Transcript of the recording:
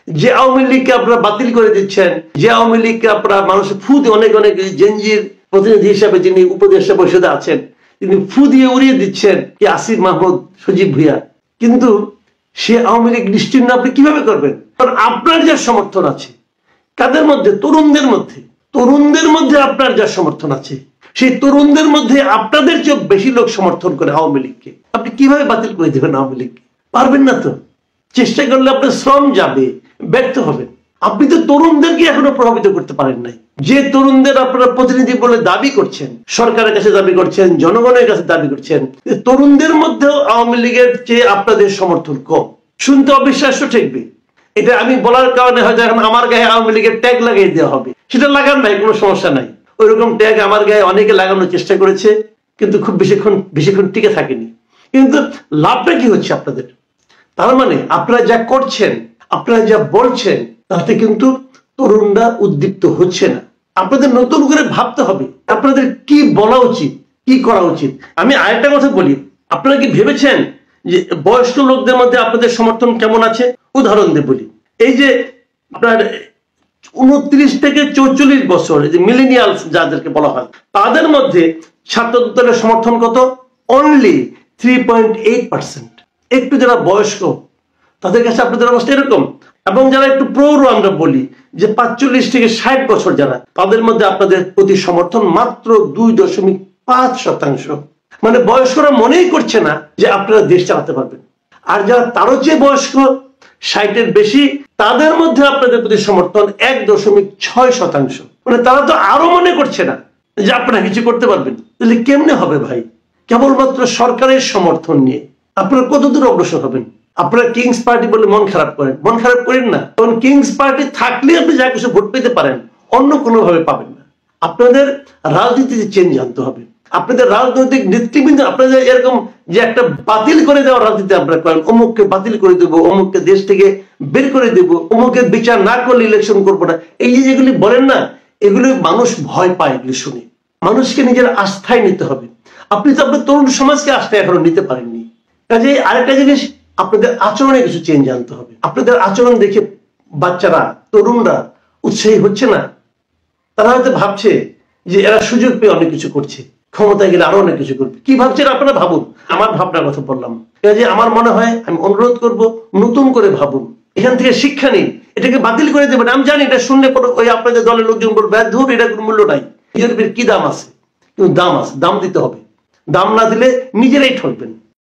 যে আওয়ামী লীগকে আপনারা বাতিল করে দিচ্ছেন, যে আওয়ামী লীগকে আপনারা মানুষের ফু দিয়ে অনেক অনেক জেনজির প্রতিনিধি হিসাবে যিনি উপদেষ্টা পরিষদে আছেন তিনি ফু দিয়ে উড়িয়ে দিচ্ছেন কি আসিফ মাহমুদ, সজীব ভুইয়া, কিন্তু সে আওয়ামী লীগ নিশ্চিহ্ন আপনি কিভাবে করবেন? কারণ আপনার যা সমর্থন আছে, কাদের মধ্যে? তরুণদের মধ্যে আপনার যা সমর্থন আছে, সেই তরুণদের মধ্যে আপনাদের চেয়ে বেশি লোক সমর্থন করে আওয়ামী লীগকে। আপনি কিভাবে বাতিল করে দেবেন আওয়ামী লীগকে? পারবেন না তো। চেষ্টা করলে আপনার শ্রম যাবে, ব্যর্থ হবেন। আপনি তো তরুণদেরকে এখনো প্রভাবিত করতে পারেন নাই। যে তরুণদের আপনারা প্রতিনিধি বলে দাবি করছেন, সরকারের কাছে দাবি করছেন, জনগণের কাছে দাবি করছেন, তরুণদের মধ্যেও আওয়ামী লীগের চেয়ে আপনাদের সমর্থন কম। শুনতে অবিশ্বাস্য ঠেকবে, এটা আমি বলার কারণে হয়তো এখন আমার গায়ে আওয়ামী লীগের ট্যাগ লাগিয়ে দেওয়া হবে। সেটা লাগান নাই, কোনো সমস্যা নাই। ওইরকম ট্যাগ আমার গায়ে অনেকে লাগানোর চেষ্টা করেছে, কিন্তু খুব বেশিক্ষণ টিকে থাকেনি। কিন্তু লাভটা কি হচ্ছে আপনাদের? তার মানে আপনারা যা করছেন, আপনারা যা বলছেন, তাতে কিন্তু তরুণরা উদ্দীপ্ত হচ্ছে না। আপনাদের নতুন করে ভাবতে হবে আপনাদের কি বলা উচিত, কি করা উচিত। আমি আরেকটা কথা বলি, আপনারা কি ভেবেছেন যে বয়স্ক লোকদের মধ্যে আপনাদের সমর্থন কেমন আছে? উদাহরণ দিয়ে বলি, এই যে আপনার 29 থেকে 44 বছর, এই যে মিলেনিয়ালস যাদেরকে বলা হয়, তাদের মধ্যে ছাত্রদের সমর্থন কত? অনলি 3.8%। একটু যারা বয়স্ক তাদের কাছে আপনাদের অবস্থা এরকম। এবং যারা একটু প্রৌঢ়, আমরা বলি যে 45 থেকে 60 বছর যারা, তাদের মধ্যে আপনাদের প্রতি সমর্থন মাত্র 2.5%। মানে বয়স্করা মনেই করছে না যে আপনারা দেশ চালাতে পারবেন। আর যারা তারও চেয়ে বয়স্ক, 60-এর বেশি, তাদের মধ্যে আপনাদের প্রতি সমর্থন 1.6%। মানে তারা তো আরো মনে করছে না যে আপনারা কিছু করতে পারবেন। তাহলে কেমনে হবে ভাই? কেবলমাত্র সরকারের সমর্থন নিয়ে আপনারা কতদূর অগ্রসর হবেন? আপনারা কিংস পার্টি বলে মন খারাপ করেন না। কারণ কিংস পার্টি থাকলে আপনি যা কিছু ভোট পেতে পারেন, অন্য কোনোভাবে পাবেন না। আপনাদের রাজনীতিতে চেঞ্জ আনতে হবে। আপনাদের রাজনৈতিক নেতৃবৃন্দ, আপনাদের এরকম যে একটা বাতিল করে দেওয়ার রাজনীতি আপনারা করেন, অমুককে বাতিল করে দেবো, অমুককে দেশ থেকে বের করে দেবো, অমুকের বিচার না করলে ইলেকশন করবো না, এই যে যেগুলি বলেন না, এগুলো মানুষ ভয় পায়। এগুলি শুনে মানুষকে নিজের আস্থায় নিতে হবে। আপনি তো আপনার তরুণ সমাজকে আস্থায় এখনো নিতে পারেননি। কাজে আরেকটা জিনিস, আপনাদের আচরণে কিছু চেঞ্জ আনতে হবে। আপনাদের আচরণ দেখে বাচ্চারা, তরুণরা উৎসাহী হচ্ছে না। তারা হয়তো ভাবছে যে এরা সুযোগ পেয়ে অনেক কিছু করছে, ক্ষমতায় গেলে আরো অনেক কিছু করবে। কি ভাবছেন আপনারা ভাবুন। আমার ভাবনার কথা বললাম। কাজে আমার মনে হয়, আমি অনুরোধ করব, নতুন করে ভাবুন, এখান থেকে শিক্ষা নিন। এটাকে বাতিল করে দেবেন, আমি জানি এটা শুনলে ওই আপনাদের দলের লোকজন বলবে ধুর, এটা কোনো মূল্য নাই, নিজের কি দাম আছে? কিন্তু দাম আছে, দাম দিতে হবে। দাম না দিলে নিজেরাই ঠকবেন।